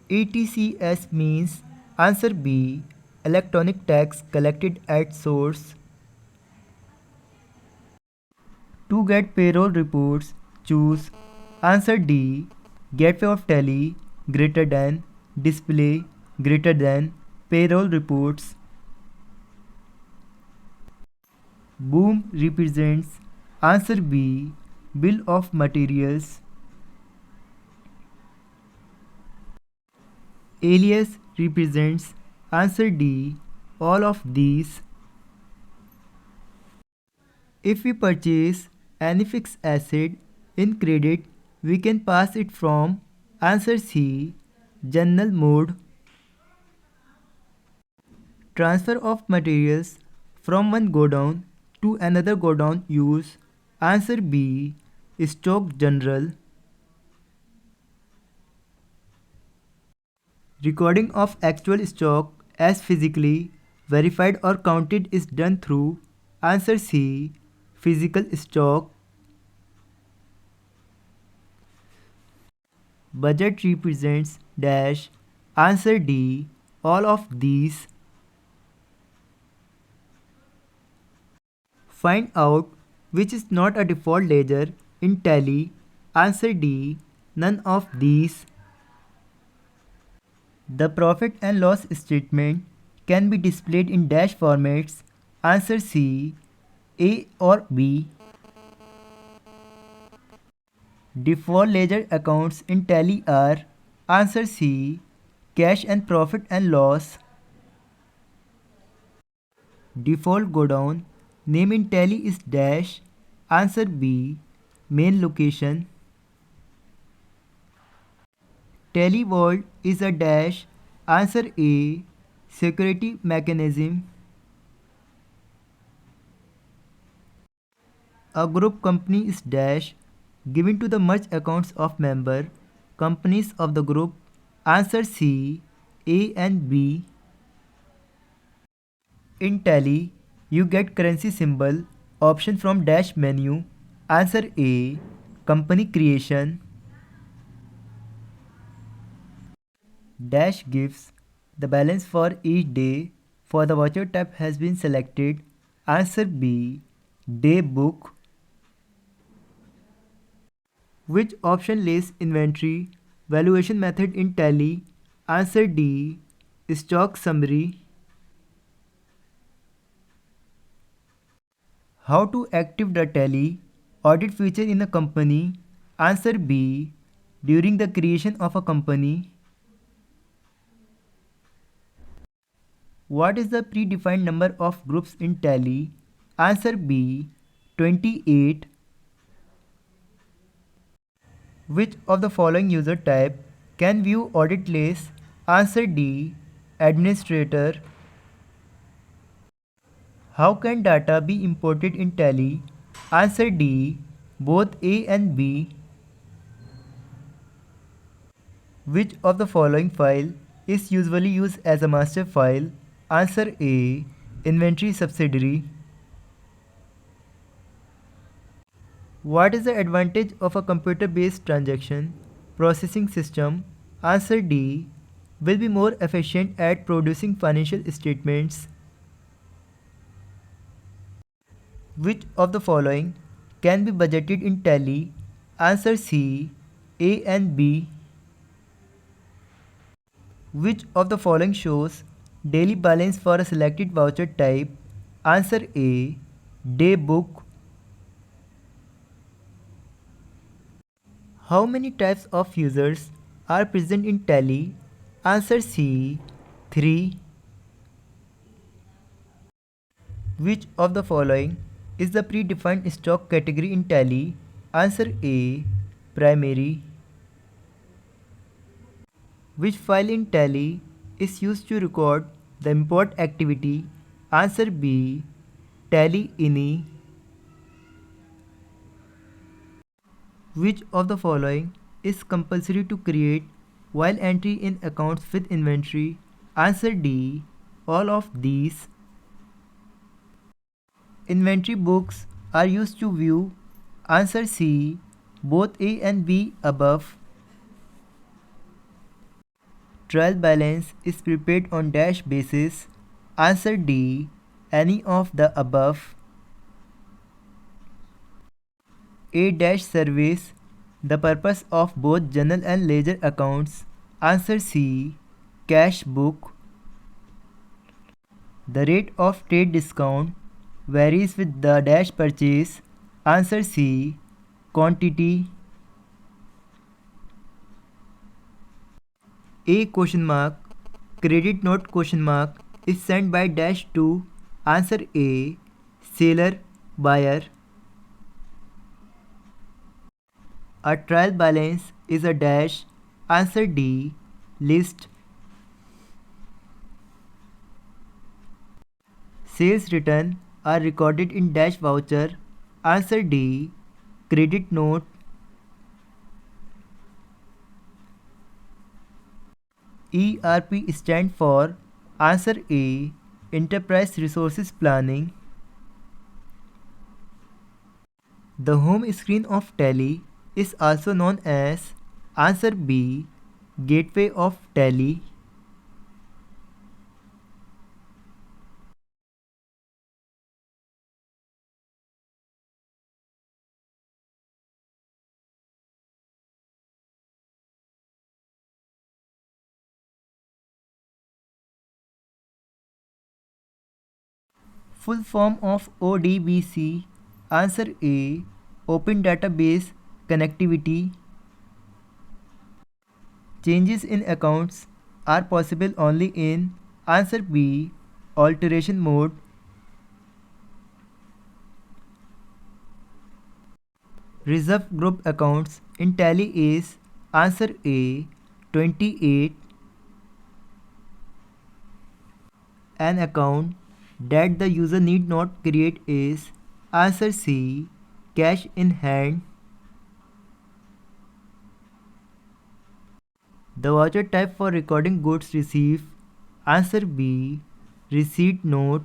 ETCS means answer B. Electronic tax collected at source. To get payroll reports, choose answer D. Gateway of Tally greater than display greater than payroll reports. Boom represents answer B. Bill of materials. Alias represents answer D. All of these. If we purchase any fixed asset in credit, we can pass it from answer C. General mode. Transfer of materials from one godown to another godown use answer B. Stock general. Recording of actual stock as physically verified or counted is done through answer C. Physical stock. Budget represents dash answer D. All of these. Find out which is not a default ledger in Tally. Answer D. None of these. The profit and loss statement can be displayed in dash formats. Answer C. A or B. Default ledger accounts in Tally are answer C. Cash and profit and loss. Default godown name in Tally is dash answer B. Main location. Tally vault is a dash answer A. Security mechanism. A group company is dash given to the merged accounts of member companies of the group. Answer C. A and B. In Tally, you get currency symbol option from dash menu. Answer A. Company creation. Dash gives the balance for each day for the voucher type has been selected. Answer B. Day book. Which option lists inventory valuation method in Tally? Answer D. Stock summary. How to active the Tally audit feature in a company? Answer B. During the creation of a company. What is the predefined number of groups in Tally? Answer B. 28. Which of the following user type can view audit lists? Answer D. Administrator. How can data be imported in Tally? Answer D. Both A and B. Which of the following file is usually used as a master file? Answer A. Inventory subsidiary. What is the advantage of a computer-based transaction processing system? Answer D. Will be more efficient at producing financial statements. Which of the following can be budgeted in Tally? Answer C. A and B. Which of the following shows daily balance for a selected voucher type? Answer A. Day book. How many types of users are present in Tally? Answer C. 3. Which of the following is the predefined stock category in Tally? Answer A. Primary. Which file in Tally is used to record the import activity? Answer B. Tally ini. Which of the following is compulsory to create while entry in accounts with inventory? Answer D. All of these. Inventory books are used to view. Answer C. Both A and B above. Trial balance is prepaid on dash basis. Answer D. Any of the above. A dash service. The purpose of both general and ledger accounts. Answer C. Cash book. The rate of trade discount varies with the dash purchase. Answer C. Quantity. A question mark credit note question mark is sent by dash to. Answer A. Seller buyer. A trial balance is a dash. Answer D. List. Sales return are recorded in dash voucher. Answer D. Credit note. ERP stand for. Answer A. Enterprise Resources Planning. The home screen of Tally is also known as. Answer B. Gateway of Tally. Full form of ODBC. Answer A. Open Database Connectivity. Changes in accounts are possible only in. Answer B. Alteration mode. Reserve group accounts in Tally is. Answer A. 28. An account that the user need not create is. Answer C. Cash in hand. The voucher type for recording goods received. Answer B. Receipt note.